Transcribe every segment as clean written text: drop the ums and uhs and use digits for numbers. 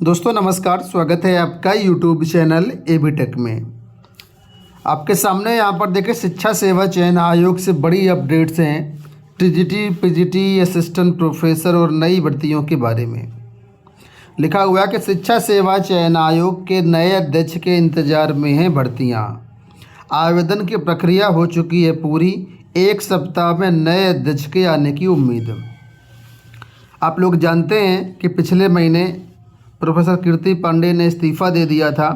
दोस्तों नमस्कार, स्वागत है आपका यूट्यूब चैनल एबी टेक में। आपके सामने यहाँ पर देखिए शिक्षा सेवा चयन आयोग से बड़ी अपडेट्स हैं टीजीटी, पीजीटी, असिस्टेंट प्रोफेसर और नई भर्तियों के बारे में। लिखा हुआ है कि शिक्षा सेवा चयन आयोग के नए अध्यक्ष के इंतज़ार में हैं भर्तियाँ। आवेदन की प्रक्रिया हो चुकी है पूरी, 1 सप्ताह में नए अध्यक्ष के आने की उम्मीद। आप लोग जानते हैं कि पिछले महीने प्रोफेसर कीर्ति पांडे ने इस्तीफ़ा दे दिया था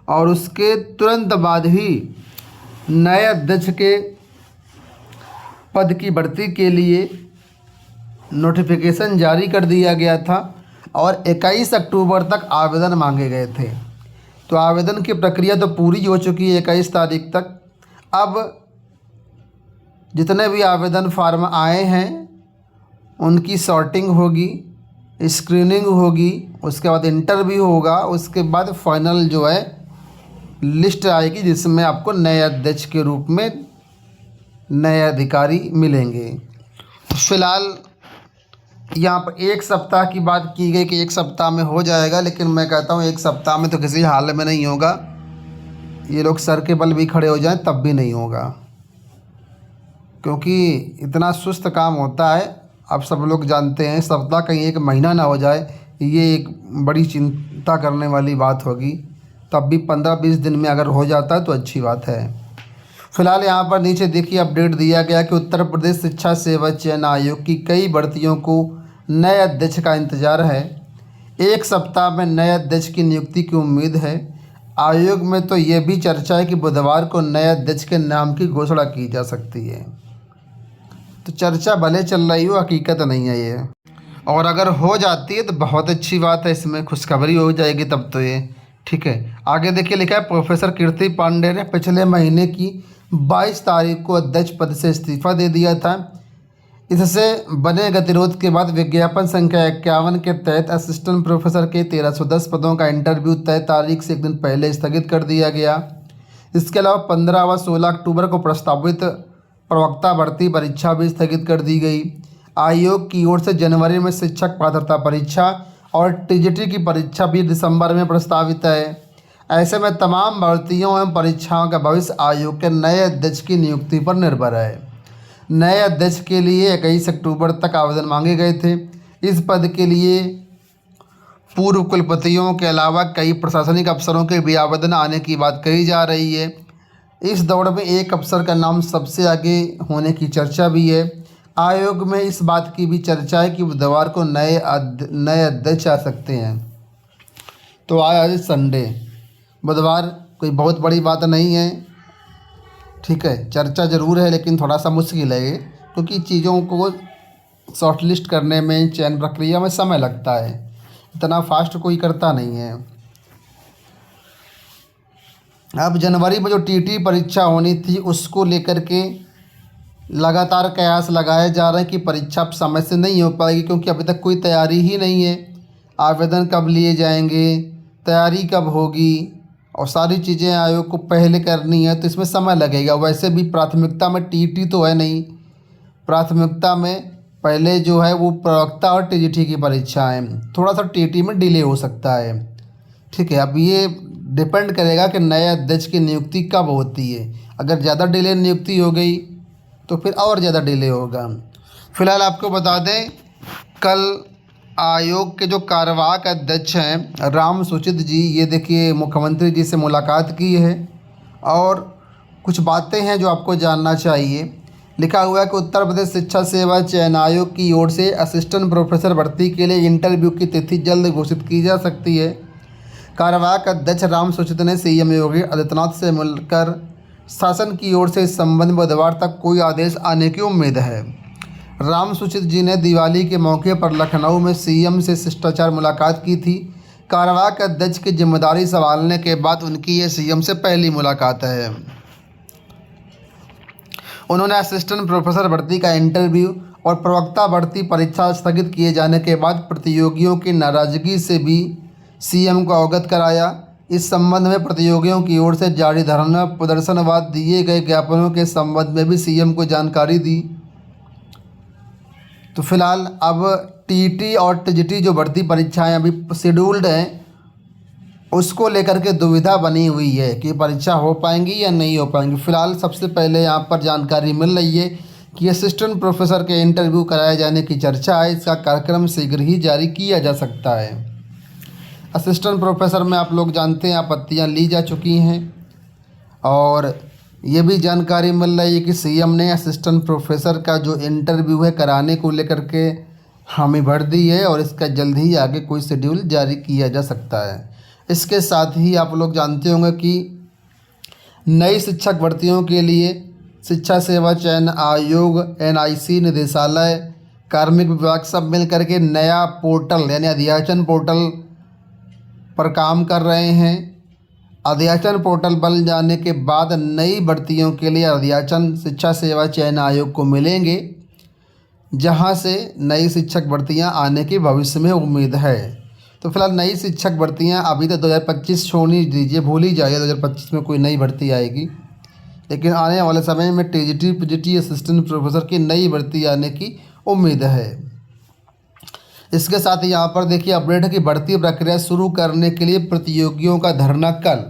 और उसके तुरंत बाद ही नए अध्यक्ष के पद की भर्ती के लिए नोटिफिकेशन जारी कर दिया गया था और 21 अक्टूबर तक आवेदन मांगे गए थे। तो आवेदन की प्रक्रिया तो पूरी हो चुकी है 21 तारीख तक। अब जितने भी आवेदन फार्म आए हैं उनकी सॉर्टिंग होगी, स्क्रीनिंग होगी, उसके बाद इंटरव्यू होगा, उसके बाद फाइनल जो है लिस्ट आएगी जिसमें आपको नए अध्यक्ष के रूप में नए अधिकारी मिलेंगे। फ़िलहाल यहाँ पर 1 सप्ताह की बात की गई कि 1 सप्ताह में हो जाएगा, लेकिन मैं कहता हूँ 1 सप्ताह में तो किसी हाल में नहीं होगा। ये लोग सर के बल भी खड़े हो जाएं तब भी नहीं होगा, क्योंकि इतना सुस्त काम होता है। आप सब लोग जानते हैं, सप्ताह कहीं 1 महीना ना हो जाए, ये एक बड़ी चिंता करने वाली बात होगी। तब भी 15-20 दिन में अगर हो जाता है तो अच्छी बात है। फिलहाल यहाँ पर नीचे देखिए अपडेट दिया गया कि उत्तर प्रदेश शिक्षा सेवा चयन आयोग की कई भर्तियों को नए अध्यक्ष का इंतज़ार है। 1 सप्ताह में नए अध्यक्ष की नियुक्ति की उम्मीद है। आयोग में तो ये भी चर्चा है कि बुधवार को नए अध्यक्ष के नाम की घोषणा की जा सकती है। तो चर्चा भले चल रही हो, हकीकत नहीं है ये। और अगर हो जाती है तो बहुत अच्छी बात है, इसमें खुशखबरी हो जाएगी तब तो ये ठीक है। आगे देखिए लिखा है प्रोफेसर कीर्ति पांडे ने पिछले महीने की 22 तारीख को अध्यक्ष पद से इस्तीफ़ा दे दिया था। इससे बने गतिरोध के बाद विज्ञापन संख्या 51 के तहत असिस्टेंट प्रोफेसर के 1310 पदों का इंटरव्यू तय तारीख से 1 दिन पहले स्थगित कर दिया गया। इसके अलावा 15 व 16 अक्टूबर को प्रस्तावित प्रवक्ता भर्ती परीक्षा भी स्थगित कर दी गई। आयोग की ओर से जनवरी में शिक्षक पात्रता परीक्षा और टीजीटी की परीक्षा भी दिसंबर में प्रस्तावित है। ऐसे में तमाम भर्तियों एवं परीक्षाओं का भविष्य आयोग के नए अध्यक्ष की नियुक्ति पर निर्भर है। नए अध्यक्ष के लिए 21 अक्टूबर तक आवेदन मांगे गए थे। इस पद के लिए पूर्व कुलपतियों के अलावा कई प्रशासनिक अफसरों के भी आवेदन आने की बात कही जा रही है। इस दौड़ में एक अफसर का नाम सबसे आगे होने की चर्चा भी है। आयोग में इस बात की भी चर्चा है कि बुधवार को नए अध्यक्ष आ सकते हैं। तो आज संडे, बुधवार कोई बहुत बड़ी बात नहीं है, ठीक है। चर्चा ज़रूर है लेकिन थोड़ा सा मुश्किल है क्योंकि चीज़ों को शॉर्टलिस्ट करने में, चयन प्रक्रिया में समय लगता है। इतना फास्ट कोई करता नहीं है। अब जनवरी में जो टीटी परीक्षा होनी थी उसको लेकर के लगातार कयास लगाए जा रहे हैं कि परीक्षा अब समय से नहीं हो पाएगी, क्योंकि अभी तक कोई तैयारी ही नहीं है। आवेदन कब लिए जाएंगे, तैयारी कब होगी, और सारी चीज़ें आयोग को पहले करनी है तो इसमें समय लगेगा। वैसे भी प्राथमिकता में टीटी तो है नहीं, प्राथमिकता में पहले जो है वो प्रवक्ता और टीजीटी की परीक्षा है। थोड़ा सा टीटी में डिले हो सकता है, ठीक है। अब ये डिपेंड करेगा कि नए अध्यक्ष की नियुक्ति कब होती है। अगर ज़्यादा डिले नियुक्ति हो गई तो फिर और ज़्यादा डिले होगा। फिलहाल आपको बता दें, कल आयोग के जो कार्यवाहक अध्यक्ष हैं राम सूचित जी, ये देखिए मुख्यमंत्री जी से मुलाकात की है और कुछ बातें हैं जो आपको जानना चाहिए। लिखा हुआ है कि उत्तर प्रदेश शिक्षा सेवा चयन आयोग की ओर से असिस्टेंट प्रोफेसर भर्ती के लिए इंटरव्यू की तिथि जल्द घोषित की जा सकती है। कार्यवाहक अध्यक्ष राम सूचित ने सीएम योगी आदित्यनाथ से मिलकर शासन की ओर से इस संबंध में बुधवार तक कोई आदेश आने की उम्मीद है। राम सूचित जी ने दिवाली के मौके पर लखनऊ में सीएम से शिष्टाचार मुलाकात की थी। कार्यवाहक अध्यक्ष की जिम्मेदारी संभालने के बाद उनकी ये सीएम से पहली मुलाकात है। उन्होंने असिस्टेंट प्रोफेसर भर्ती का इंटरव्यू और प्रवक्ता भर्ती परीक्षा स्थगित किए जाने के बाद प्रतियोगियों की नाराजगी से भी सीएम को अवगत कराया। इस संबंध में प्रतियोगियों की ओर से जारी धरना प्रदर्शन व दिए गए ज्ञापनों के संबंध में भी सीएम को जानकारी दी। तो फिलहाल अब टीटी और टीजीटी जो भर्ती परीक्षाएं अभी शेड्यूल्ड हैं उसको लेकर के दुविधा बनी हुई है कि परीक्षा हो पाएंगी या नहीं हो पाएंगी। फ़िलहाल सबसे पहले यहाँ पर जानकारी मिल रही है कि असिस्टेंट प्रोफेसर के इंटरव्यू कराए जाने की चर्चा है। इसका कार्यक्रम शीघ्र ही जारी किया जा सकता है। असिस्टेंट प्रोफेसर में आप लोग जानते हैं आपत्तियाँ ली जा चुकी हैं और ये भी जानकारी मिल रही है कि सीएम ने असिस्टेंट प्रोफेसर का जो इंटरव्यू है कराने को लेकर के हामी भर दी है और इसका जल्द ही आगे कोई शेड्यूल जारी किया जा सकता है। इसके साथ ही आप लोग जानते होंगे कि नई शिक्षक भर्तियों के लिए शिक्षा सेवा चयन आयोग, एनआईसी, निदेशालय, कार्मिक विभाग सब मिल करके नया पोर्टल यानी अध्याचन पोर्टल पर काम कर रहे हैं। अध्याचन पोर्टल बन जाने के बाद नई भर्तियों के लिए अध्याचन शिक्षा सेवा चयन आयोग को मिलेंगे, जहां से नई शिक्षक भर्तियां आने की भविष्य में उम्मीद है। तो फिलहाल नई शिक्षक भर्तियां अभी तो 2025 छोड़नी दीजिए, भूल ही जाइए 2025 में कोई नई भर्ती आएगी, लेकिन आने वाले समय में टीजीटी, पीजीटी, असिस्टेंट प्रोफेसर की नई भर्ती आने की उम्मीद है। इसके साथ ही यहाँ पर देखिए अपडेट है कि भर्ती प्रक्रिया शुरू करने के लिए प्रतियोगियों का धरना कल।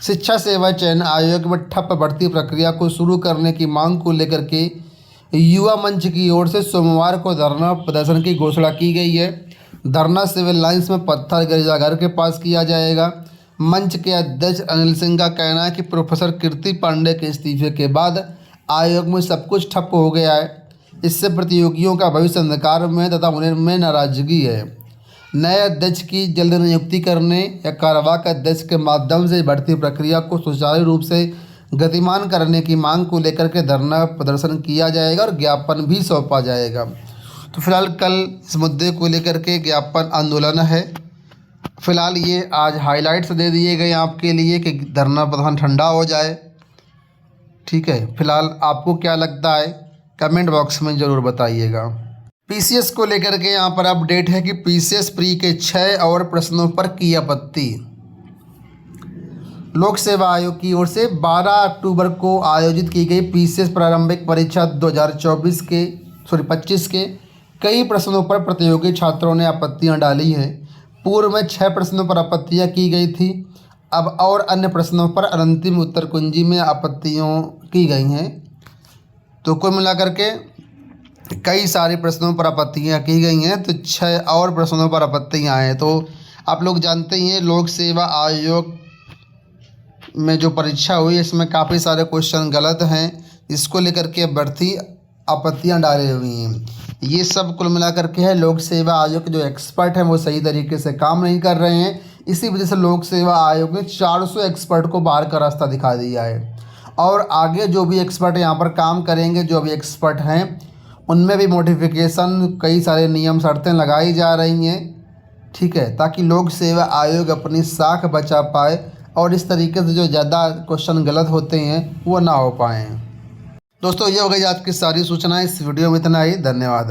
शिक्षा सेवा चयन आयोग में ठप भर्ती प्रक्रिया को शुरू करने की मांग को लेकर के युवा मंच की ओर से सोमवार को धरना प्रदर्शन की घोषणा की गई है। धरना सिविल लाइंस में पत्थर गिरजाघर के पास किया जाएगा। मंच के अध्यक्ष अनिल सिंह का कहना है कि प्रोफेसर कीर्ति पांडे के इस्तीफे के बाद आयोग में सब कुछ ठप हो गया है। इससे प्रतियोगियों का भविष्य अंधकार में तथा उनमें नाराजगी है। नए अध्यक्ष की जल्द नियुक्ति करने या कार्यवाहक अध्यक्ष के माध्यम से भर्ती प्रक्रिया को सुचारू रूप से गतिमान करने की मांग को लेकर के धरना प्रदर्शन किया जाएगा और ज्ञापन भी सौंपा जाएगा। तो फिलहाल कल इस मुद्दे को लेकर के ज्ञापन आंदोलन है। फिलहाल ये आज हाइलाइट्स दे दिए गए आपके लिए कि धरना प्रदर्शन ठंडा हो जाए। ठीक है, फिलहाल आपको क्या लगता है कमेंट बॉक्स में ज़रूर बताइएगा। पीसीएस को लेकर के यहाँ पर अपडेट है कि पीसीएस प्री के 6 और प्रश्नों पर की आपत्ति। लोक सेवा आयोग की ओर से 12 अक्टूबर को आयोजित की गई पीसीएस प्रारंभिक परीक्षा 2025 के कई प्रश्नों पर प्रतियोगी छात्रों ने आपत्तियां डाली हैं। पूर्व में 6 प्रश्नों पर आपत्तियां की गई थी, अब और अन्य प्रश्नों पर अंतिम उत्तर कुंजी में आपत्तियों की गई हैं। तो कुल मिलाकर के कई सारे प्रश्नों पर आपत्तियां की गई हैं, तो 6 और प्रश्नों पर आपत्तियां हैं। तो आप लोग जानते ही हैं लोक सेवा आयोग में जो परीक्षा हुई इसमें काफ़ी सारे क्वेश्चन गलत हैं, इसको लेकर के अभ्यर्थी आपत्तियां डाली हुई हैं। ये सब कुल मिलाकर के है लोक सेवा आयोग के जो एक्सपर्ट हैं वो सही तरीके से काम नहीं कर रहे हैं। इसी वजह से लोक सेवा आयोग ने 400 एक्सपर्ट को बाहर का रास्ता दिखा दिया है और आगे जो भी एक्सपर्ट यहाँ पर काम करेंगे, जो भी एक्सपर्ट हैं उनमें भी मॉडिफिकेशन कई सारे नियम शर्तें लगाई जा रही हैं। ठीक है, ताकि लोक सेवा आयोग अपनी साख बचा पाए और इस तरीके से जो ज़्यादा क्वेश्चन गलत होते हैं वो ना हो पाएँ। दोस्तों ये हो गई आज की सारी सूचनाएं। इस वीडियो में इतना ही। धन्यवाद।